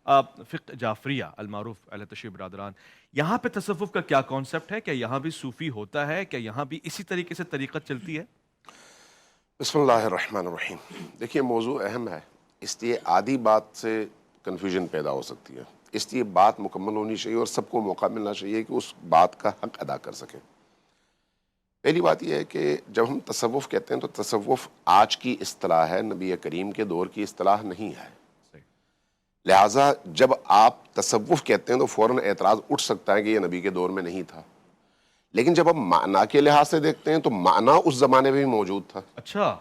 فقہ جعفریہ المعروف علیہ تشیع برادران، یہاں پہ تصوف کا کیا کانسیپٹ ہے؟ کیا یہاں بھی صوفی ہوتا ہے؟ کیا یہاں بھی اسی طریقے سے طریقت چلتی ہے؟ بسم اللہ الرحمن الرحیم۔ دیکھیے موضوع اہم ہے، اس لیے آدھی بات سے کنفیوژن پیدا ہو سکتی ہے، اس لیے بات مکمل ہونی چاہیے اور سب کو موقع ملنا چاہیے کہ اس بات کا حق ادا کر سکیں۔ پہلی بات یہ ہے کہ جب ہم تصوف کہتے ہیں تو تصوف آج کی اصطلاح ہے، نبی کریم کے دور کی اصطلاح نہیں ہے۔ صحیح۔ لہٰذا جب آپ تصوف کہتے ہیں تو فوراً اعتراض اٹھ سکتا ہے کہ یہ نبی کے دور میں نہیں تھا، لیکن جب ہم معنی کے لحاظ سے دیکھتے ہیں تو معنی اس زمانے میں بھی موجود تھا۔ اچھا۔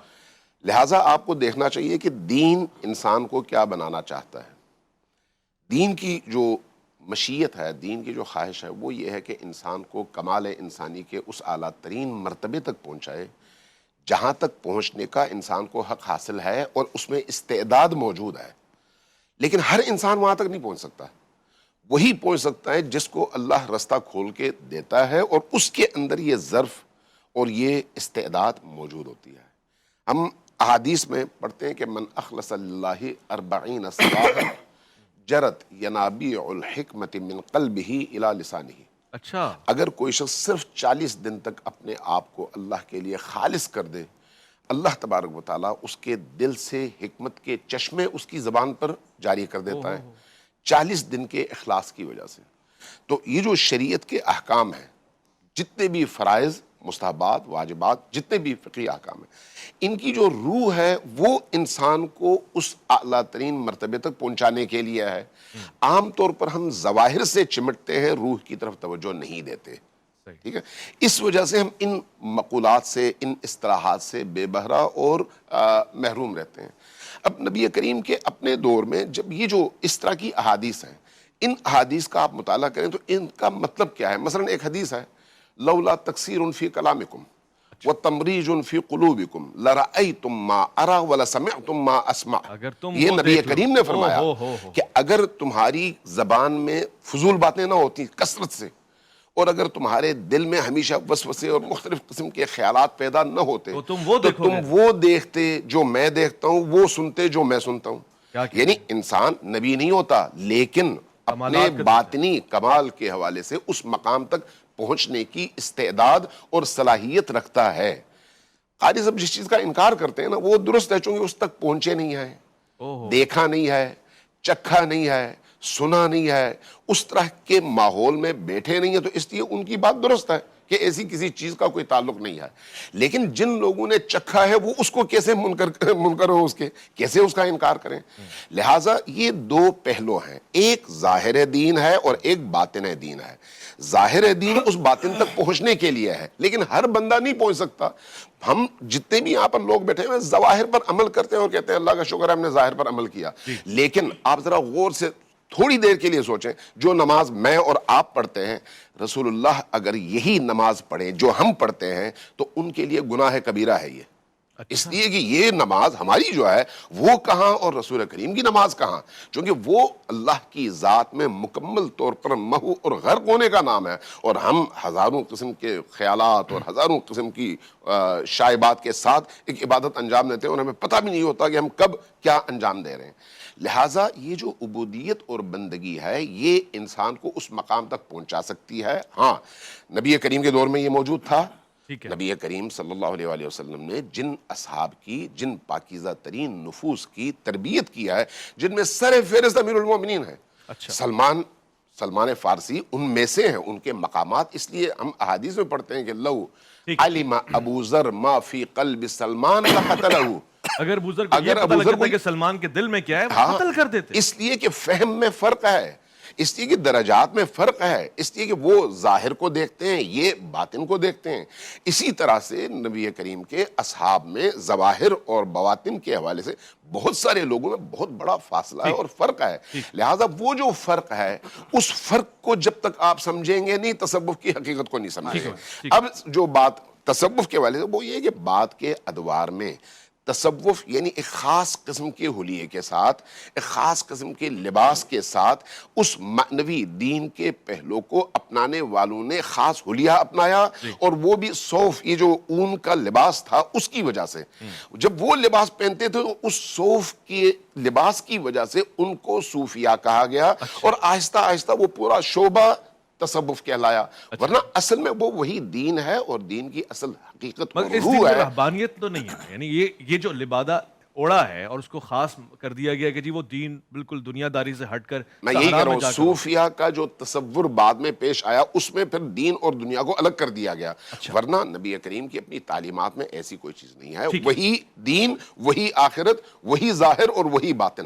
لہٰذا آپ کو دیکھنا چاہیے کہ دین انسان کو کیا بنانا چاہتا ہے۔ دین کی جو مشیت ہے، دین کی جو خواہش ہے، وہ یہ ہے کہ انسان کو کمال انسانی کے اس اعلیٰ ترین مرتبے تک پہنچائے جہاں تک پہنچنے کا انسان کو حق حاصل ہے اور اس میں استعداد موجود ہے، لیکن ہر انسان وہاں تک نہیں پہنچ سکتا۔ وہی پہنچ سکتا ہے جس کو اللہ رستہ کھول کے دیتا ہے اور اس کے اندر یہ ظرف اور یہ استعداد موجود ہوتی ہے۔ ہم احادیث میں پڑھتے ہیں کہ من اخلص اللہ 40 صباحا جرت ینابیع الحکمت من قلبہ الی لسانہ۔ اچھا۔ اگر کوئی شخص صرف 40 دن تک اپنے آپ کو اللہ کے لیے خالص کر دے، اللہ تبارک و تعالیٰ اس کے دل سے حکمت کے چشمے اس کی زبان پر جاری کر دیتا ہے، 40 دن کے اخلاص کی وجہ سے۔ تو یہ جو شریعت کے احکام ہیں، جتنے بھی فرائض، مستحبات، واجبات، جتنے بھی فقہی احکام ہیں، ان کی جو روح ہے وہ انسان کو اس اعلیٰ ترین مرتبے تک پہنچانے کے لیے ہے۔ عام طور پر ہم ظواہر سے چمٹتے ہیں، روح کی طرف توجہ نہیں دیتے، صحیح۔ ٹھیک ہے۔ اس وجہ سے ہم ان مقولات سے، ان اصطلاحات سے بے بہرا اور محروم رہتے ہیں۔ اب نبی کریم کے اپنے دور میں جب یہ جو اس طرح کی احادیث ہیں، ان احادیث کا آپ مطالعہ کریں تو ان کا مطلب کیا ہے؟ مثلا ایک حدیث ہے، لولا تقصیر فی کلامکم وتمریج فی قلوبکم لرأیتم ما ارى ولسمعتم ما اسمع۔ اگر تم یہ وہ نبی دیکھ لو۔ کریم نے فرمایا ہو۔ کہ اگر تمہاری زبان میں فضول باتیں نہ ہوتی کثرت سے، اور اگر تمہارے دل میں ہمیشہ وسوسے اور مختلف قسم کے خیالات پیدا نہ ہوتے تو تم وہ تو دیکھو تم گے۔ وہ دیکھتے جو میں دیکھتا ہوں، وہ سنتے جو میں سنتا ہوں۔ کیا کہتے یعنی ہیں؟ انسان نبی نہیں ہوتا، لیکن اپنے کمالات کا باطنی کمال کے حوالے سے اس مقام تک پہنچنے کی استعداد اور صلاحیت رکھتا ہے۔ قاری صاحب جس چیز کا انکار کرتے ہیں نا، وہ درست ہے، چونکہ اس تک پہنچے نہیں ہیں، دیکھا نہیں ہے، چکھا نہیں ہے، سنا نہیں ہے، اس طرح کے ماحول میں بیٹھے نہیں ہیں، تو اس لیے ان کی بات درست ہے کہ ایسی کسی چیز کا کوئی تعلق نہیں ہے۔ لیکن جن لوگوں نے چکھا ہے وہ اس کو کیسے منکر ہو، اس کے کیسے اس کا انکار کریں؟ لہٰذا یہ دو پہلو ہیں، ایک ظاہر دین ہے اور ایک باطن دین ہے۔ ظاہر دین اس باطن تک پہنچنے کے لیے ہے، لیکن ہر بندہ نہیں پہنچ سکتا۔ ہم جتنے بھی یہاں پر لوگ بیٹھے ہیں ظواہر پر عمل کرتے ہیں اور کہتے ہیں اللہ کا شکر ہے ہم نے ظاہر پر عمل کیا، لیکن آپ ذرا غور سے تھوڑی دیر کے لیے سوچیں، جو نماز میں اور آپ پڑھتے ہیں، رسول اللہ اگر یہی نماز پڑھیں جو ہم پڑھتے ہیں تو ان کے لیے گناہ کبیرہ ہے یہ، اس لیے کہ یہ نماز ہماری جو ہے وہ کہاں اور رسول کریم کی نماز کہاں، چونکہ وہ اللہ کی ذات میں مکمل طور پر محو اور غرق ہونے کا نام ہے، اور ہم ہزاروں قسم کے خیالات اور ہزاروں قسم کی شائبات کے ساتھ ایک عبادت انجام دیتے ہیں اور ہمیں پتہ بھی نہیں ہوتا کہ ہم کب کیا انجام دے رہے ہیں۔ لہٰذا یہ جو عبودیت اور بندگی ہے یہ انسان کو اس مقام تک پہنچا سکتی ہے۔ ہاں، نبی کریم کے دور میں یہ موجود تھا۔ نبی کریم صلی اللہ علیہ وآلہ وسلم نے جن اصحاب کی، جن پاکیزہ ترین نفوس کی تربیت کیا ہے، جن میں سر فہرست امیر المومنین ہیں، سلمان فارسی ان میں سے ہیں، ان کے مقامات، اس لیے ہم احادیث میں پڑھتے ہیں کہ لو علم ابو ذر ما فی قلب سلمان لقتلہ۔ اگر ابو ذر کو یہ پتہ لگ جاتا کہ سلمان کے دل میں کیا ہے وہ قتل کر دیتے۔ اس لیے کہ فہم میں فرق ہے، اس لیے کہ درجات میں فرق ہے، اس لیے کہ وہ ظاہر کو دیکھتے ہیں، یہ باطن کو دیکھتے ہیں۔ اسی طرح سے نبی کریم کے اصحاب میں ظواہر اور بواطن کے حوالے سے بہت سارے لوگوں میں بہت بڑا فاصلہ ہے اور فرق ہے۔ لہٰذا وہ جو فرق ہے، اس فرق کو جب تک آپ سمجھیں گے نہیں، تصوف کی حقیقت کو نہیں سمجھیں گے۔ اب جو بات تصوف کے حوالے سے وہ یہ ہے کہ بات کے ادوار میں تصوف یعنی ایک خاص قسم کے حلیے کے ساتھ، ایک خاص قسم کے لباس کے ساتھ اس معنوی دین کے پہلو کو اپنانے والوں نے خاص حلیہ اپنایا، اور وہ بھی صوف، یہ جو اون کا لباس تھا اس کی وجہ سے. جب وہ لباس پہنتے تھے تو اس صوف کے لباس کی وجہ سے ان کو صوفیہ کہا گیا، اور آہستہ آہستہ وہ پورا شعبہ تصوف کہلایا. ورنہ اصل میں وہ وہی دین ہے، اور دین کی اصل حقیقت مگر اس روح دن میں ہے. رہبانیت تو نہیں ہے، یعنی یہ جو لبادہ اوڑا ہے اور اس کو خاص کر دیا گیا کہ جی وہ دین بالکل دنیا داری سے ہٹ کر میں یہی صحرا کہہ رہا میں ہوں، جا کر صوفیہ کا جو تصور بعد میں پیش آیا اس میں پھر دین اور دنیا کو الگ کر دیا گیا. ورنہ نبی کریم کی اپنی تعلیمات میں ایسی کوئی چیز نہیں ہے. وہی دین، وہی آخرت، وہی ظاہر اور وہی باطن.